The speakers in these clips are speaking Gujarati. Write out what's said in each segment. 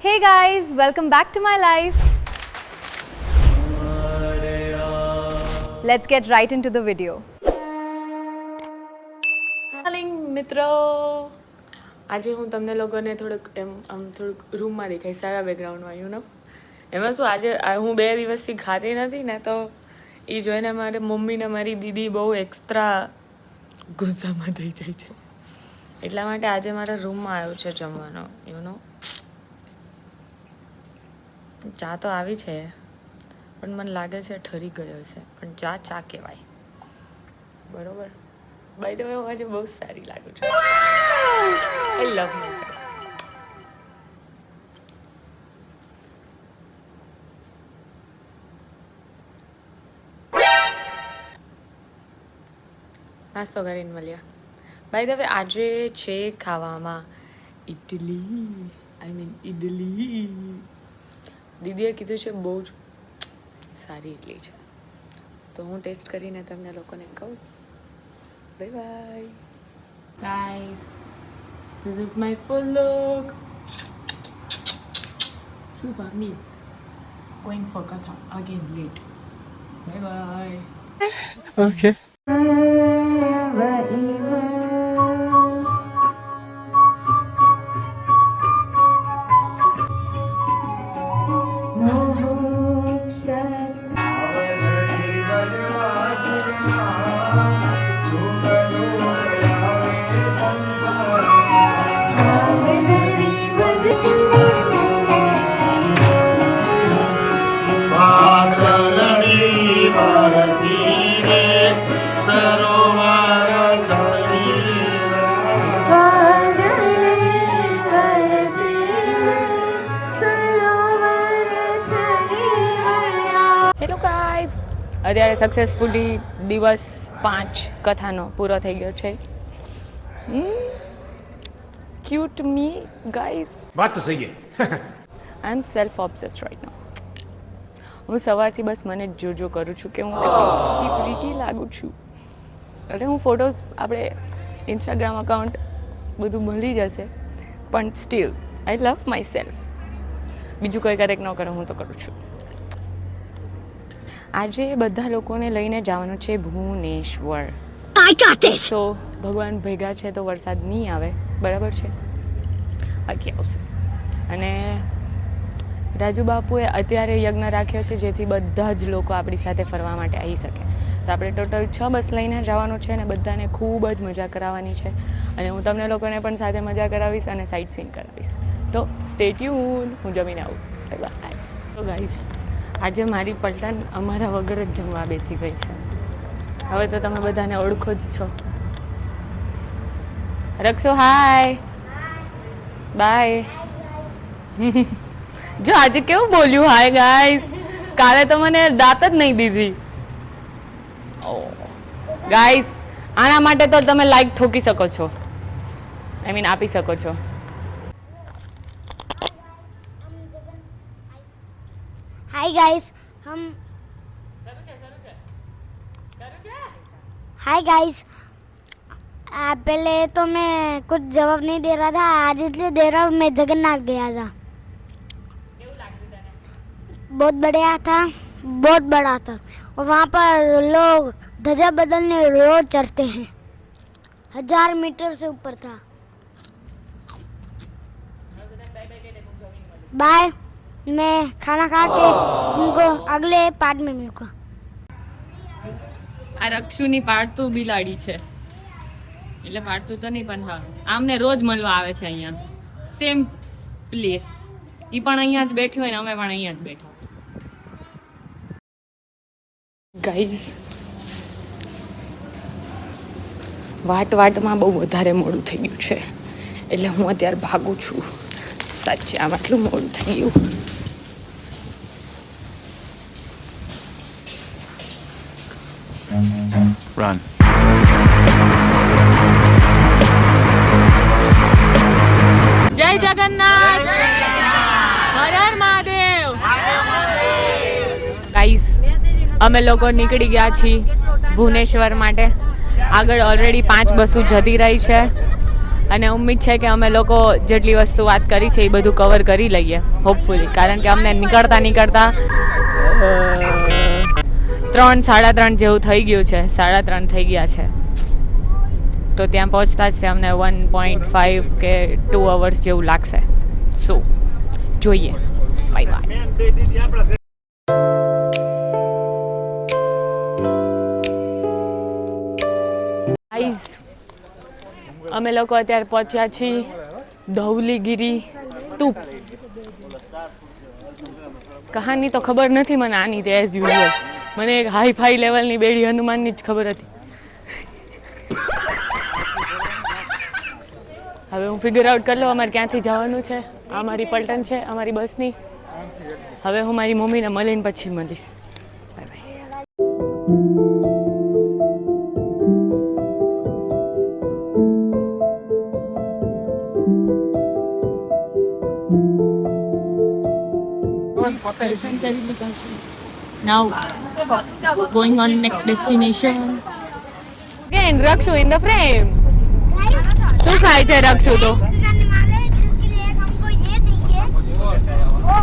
Hey guys, welcome back to my life. Let's get right into the video. હાલિંગ મિત્રો, આજે હું તમને લોકોને થોડુંક રૂમમાં દેખાય સારા બેકગ્રાઉન્ડમાં યુ નો એમાં શું આજે હું 2 દિવસથી ખાતી નથી ને તો એ જોઈને મારી મમ્મી ને મારી દીદી બહુ એક્સ્ટ્રા ગુસ્સામાં થઈ જાય છે એટલા માટે આજે મારા રૂમમાં આવ્યો છે જમવાનો યુ નો ચા તો આવી છે પણ મને લાગે છે ઠરી ગયો છે પણ ચા કહેવાય બરોબર બાય ધ વે હું આજે બહુ સારી લાગુ છું આઈ લવ માયસેલ્ફ નાસ્તો કરીને મળ્યા બાય ધ વે આજે છે ખાવામાં ઇડલી દીદીએ કીધું છે બહુ જ સારી ઇડલી છે તો હું ટેસ્ટ કરીને તમને લોકોને કહું bye bye guys this is my full look super me going for katha again let bye bye Okay. અત્યારે સક્સેસફુલી દિવસ 5 કથાનો પૂરો થઈ ગયો છે ક્યુટ મી ગાઈઝ बात तो सही है. આઈ એમ સેલ્ફ ઓબ્સેસ્ડ રાઈટ નાઉ હું સવારથી બસ મને જ જોજો કરું છું કે હું કેટલી પ્રીટી લાગુ છું એટલે હું ફોટોઝ આપણે ઇન્સ્ટાગ્રામ અકાઉન્ટ બધું મળી જશે પણ steel I love my self બીજું કંઈ કરેક ન કરે હું તો કરું છું આજે બધા લોકોને લઈને જવાનું છે ભુવનેશ્વર તો ભગવાન ભેગા છે તો વરસાદ નહીં આવે બરાબર છે બાકી આવશે અને રાજુ બાપુએ અત્યારે યજ્ઞ રાખ્યો છે જેથી બધા જ લોકો આપણી સાથે ફરવા માટે આવી શકે તો આપણે ટોટલ 6 બસ લઈને જવાનું છે અને બધાને ખૂબ જ મજા કરાવવાની છે અને હું તમને લોકોને પણ સાથે મજા કરાવીશ અને સાઇટ સીન કરાવીશ તો સ્ટે ટ્યુન હું જમીને આવું બાય તો ગાઈઝ આજે મારી પલટન અમારા વગર જ જમવા બેસી ગઈ છે હવે તો તમે બધાને ઓળખો જ છો રક્ષો હાય બાય જો આજે કેવું બોલ્યું હાય ગાઈઝ કાલે તો મને દાંત જ નહીં દીધી ગાઈઝ આના માટે તો તમે લાઈક ઠોકી શકો છો આઈ મીન આપી શકો છો हाय गाइस हाय गाइस पहले तो मैं कुछ जवाब नहीं दे रहा था आज इसलिए दे रहा हूँ मैं जगन्नाथ गया था बहुत बढ़िया था बहुत बड़ा था और वहाँ पर लोग ध्वजा बदलने रोज चढ़ते हैं 1000 मीटर से ऊपर था बाय मैं खाना खा के उनको अगले पार्ट में मिलूंगा આ રક્ષુની પાળતું બિલાડી છે એટલે પાળતું તો નહીં પણ હા આમને રોજ મળવા આવે છે અહીંયા સેમ પ્લેસ એ પણ અહીંયા જ બેઠી હોય ને અમે પણ અહીંયા જ બેઠા ગાઈઝ વાટમાં બહુ વધારે મોડું થઈ ગયું છે એટલે હું અત્યારે ભાગું છું સાચે આમ આટલું મોડું થઈ ગયું Run. જય જગન્નાથ હર હર મહાદેવ ગાઈસ અમે લોકો નીકળી ગયા છીએ ભુવનેશ્વર માટે આગળ ઓલરેડી 5 બસો જતી રહી છે અને ઉમ્મીદ છે કે અમે લોકો જેટલી વસ્તુ વાત કરી છે એ બધું કવર કરી લઈએ હોપફુલી, કારણ કે અમને નીકળતા 3-3:30 જેવું થઈ ગયું છે, 3:30 થઈ ગયા છે. તો ત્યાં પહોંચતા જ અમને 1.5 કે 2 અવર્સ જેવું લાગશે. સો જોઈએ. Bye bye. અમે લોકો અત્યારે પહોંચ્યા છીએ ધૌલીગીરી સ્તૂપ. કહાની તો ખબર નથી મને આની, તે એઝ યુઝ્યુઅલ મને એક હાઈ ફાઈ લેવલની બેડી હનુમાનની જ ખબર હતી. હવે હું ફિગર આઉટ કરી લઉં અમારે ક્યાંથી જવાનું છે. આ મારી પલટન છે અમારી બસની. હવે હું મારી મમ્મીને મળીને પછી મળીશ. Bye bye. Now going on next destination. Again, Rakshu in the frame. શું ખાય છે રક્ષુ તો?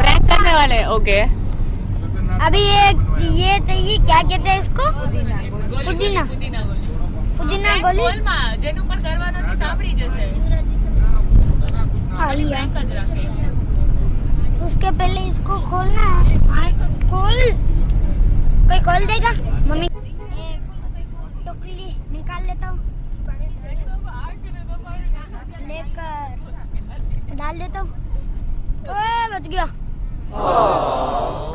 Prank करने वाले. Okay. अभी ये चाहिए, क्या कहते हैं इसको? पुदीना गोली. જેનું પર કરવાનો છે સાંભળી જશે. हाँ लिया. उसके पहले इसको खोलना है. खोल. कोई खोल देगा? मम्मी टोकरी निकाल लेता हूँ, लेकर डाल देता हूँ. ओए बच गया.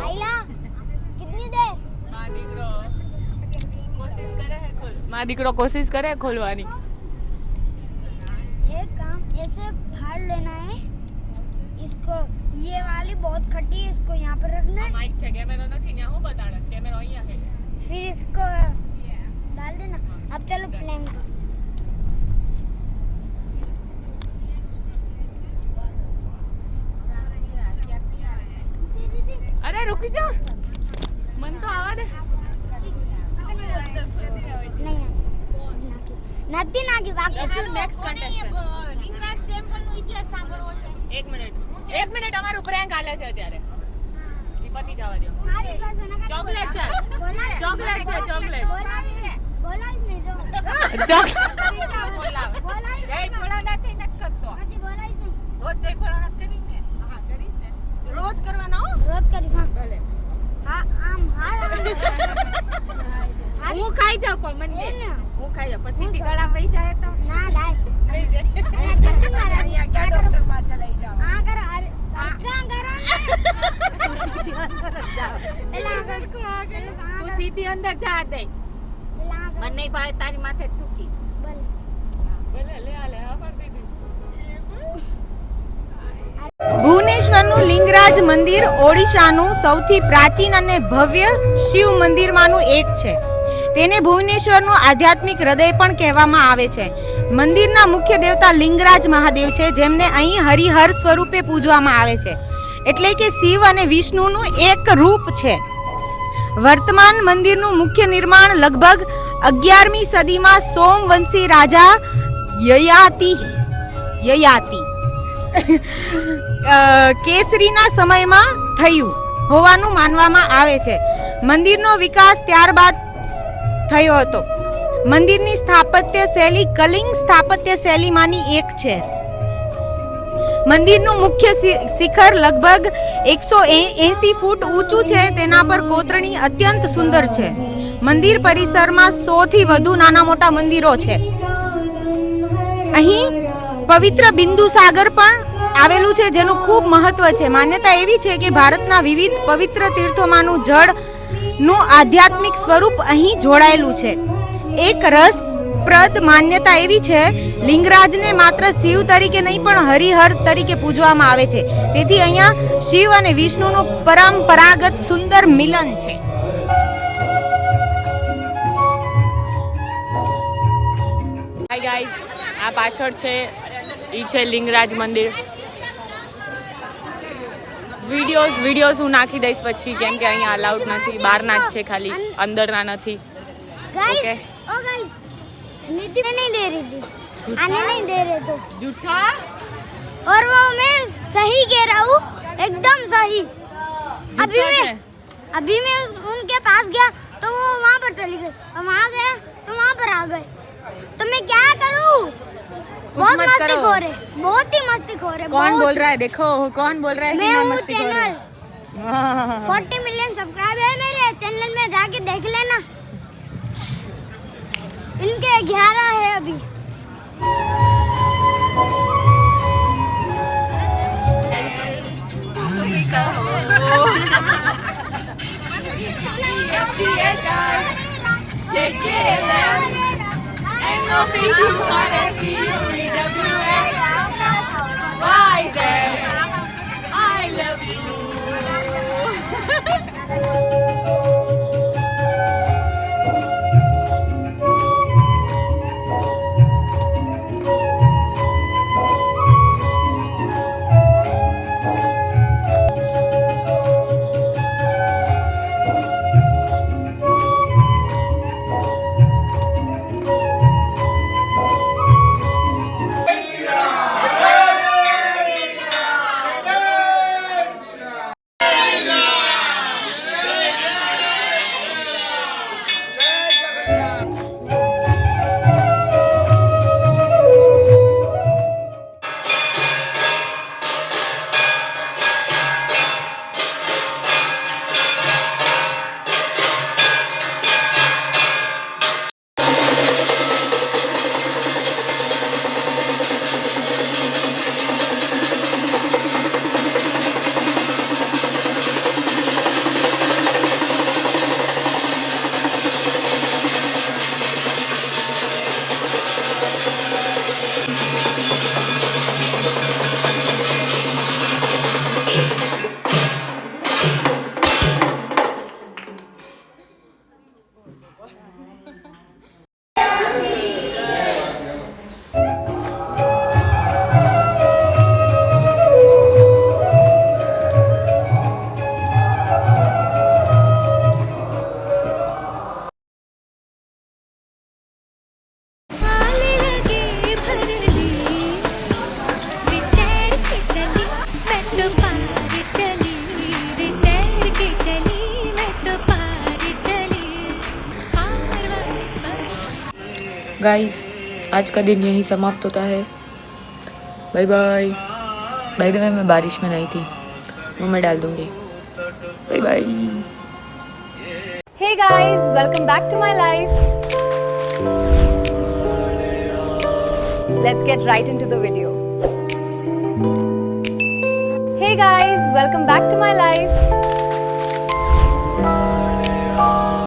आइला कितनी देर? माँ दीकरो कोशिश करे खोलवानी. एक काम ऐसे फाड़ लेना है इसको. ये वाली बहुत खट्टी है, इसको यहाँ पर रखना है. माइक છે કેમેરો નથી ત્યાં હું બતાડસ. કેમેરો અહીંયા છે. फिर इसको डाल देना. अब चलो प्लैंक. અરે રૂકી જા, મન તો આવા દે. नहीं નથી નાખી બાકી. નેક્સ્ટ કન્ટેસ્ટન્ટ લિંગરાજ ટેમ્પલ નો ઇતિહાસ સાંભળવો છે. 1 મિનિટ અમારું પ્રેન્ક હાલે છે અત્યારે. ઈ પતી જવા દો. ચોકલેટ છે. ચોકલેટ છે. ચોકલેટ બોલાય ને જો. ચોકલેટ જય ભોળાનાથ એ નત કરતો. હજી બોલાય ને. રોજ જય ભોળાનાથ કરીને. હા કરીશ ને. રોજ કરવાનો હો. રોજ કરીશ. હા ભલે. હા આમ હા હું ખાઈ જાઉં પણ મને દે. હું ખાઈ જાઉં પછી સીધી ગળા વહી જાય તો ના લાય. લઈ જાય. અહીંયા ડોક્ટર પાસે લઈ જાઓ. આ કરો. અરે સરખા કરો ને. સીધી અંદર જ જાઓ. પેલા સરખું આ કરે. તું સીધી અંદર જા દે. પેલા મને નહીં ભાવે તારી માથે જ થૂકી. બોલ. ભલે લે આ લે આ પર દીધી. ભુવનેશ્વરનું લિંગરાજ મંદિર ઓડિશાનું સૌથી પ્રાચીન અને ભવ્ય શિવ મંદિરમાંનું એક છે. તેને ભુવનેશ્વરનું આધ્યાત્મિક હૃદય પણ કહેવામાં આવે છે. મંદિરના મુખ્ય દેવતા લિંગરાજ મહાદેવ છે, જેમને અહીં હરિહર સ્વરૂપે પૂજવામાં આવે છે. એટલે કે શિવ અને વિષ્ણુનું એક રૂપ છે. વર્તમાન મંદિરનું મુખ્ય નિર્માણ લગભગ 11મી સદીમાં સોમવંશી રાજા યયાતિ કેસરીના સમયમાં થયું હોવાનું માનવામાં આવે છે. મંદિરનો વિકાસ ત્યારબાદ થયો હતો. મંદિરની સ્થાપત્ય શૈલી કલિંગ સ્થાપત્ય શૈલીમાંની એક છે. મંદિરનું મુખ્ય શિખર લગભગ 180 ફૂટ ઊંચું છે. તેના પર કોતરણી અત્યંત સુંદર છે. મંદિર પરિસરમાં 100 થી વધુ નાના મોટા મંદિરો છે. અહીં પવિત્ર બિંદુ સાગર પણ આવેલું છે, જેનું ખૂબ મહત્વ છે. માન્યતા એવી છે કે ભારતના વિવિધ પવિત્ર તીર્થોમાંનું જળનું આધ્યાત્મિક સ્વરૂપ અહીં જોડાયેલું છે. એક રસપ્રદ માન્યતા એવી છે, લિંગરાજને માત્ર શિવ તરીકે નહીં પણ હરિહર તરીકે પૂજવામાં આવે છે. તેથી અહીંયા શિવ અને વિષ્ણુનું પરંપરાગત સુંદર મિલન છે. હાય ગાઈઝ, આ પાછળ છે ઈ છે લિંગરાજ મંદિર. વિડીયોઝ હું નાખી દઈશ પછી, કેમ કે અહીંયા અલાઉડ નથી. બહારના જ છે ખાલી, અંદરના નથી. Guys Okay. ओ गाइस निधि नहीं दे रही थी. आने नहीं दे रहे तो। झूठा और वो मैं सही कह रहा हूँ, एकदम सही। अभी मैं उनके पास गया तो वो वहाँ पर चली गई, और वहाँ गया तो वहाँ पर आ गए, तो मैं क्या करूँ? बहुत मत मस्ती करो। खोर है, बहुत ही मस्ती खोर है। कौन बहुत। बोल रहा है? देखो कौन बोल रहा है कि मैं मैं हूँ मस्ती कर चैनल 40 मिलियन सब्सक्राइबर है मेरे चैनल में, जाके देख लेना। इनके 11 है अभी। गाइस, आज का दिन यही समाप्त होता है। Bye bye. By the way, मैं बारिश में नहीं थी, वो मैं डाल दूंगी। Bye bye. Hey guys, welcome back to my life. Let's get right into the video. Hey guys, welcome back to my life.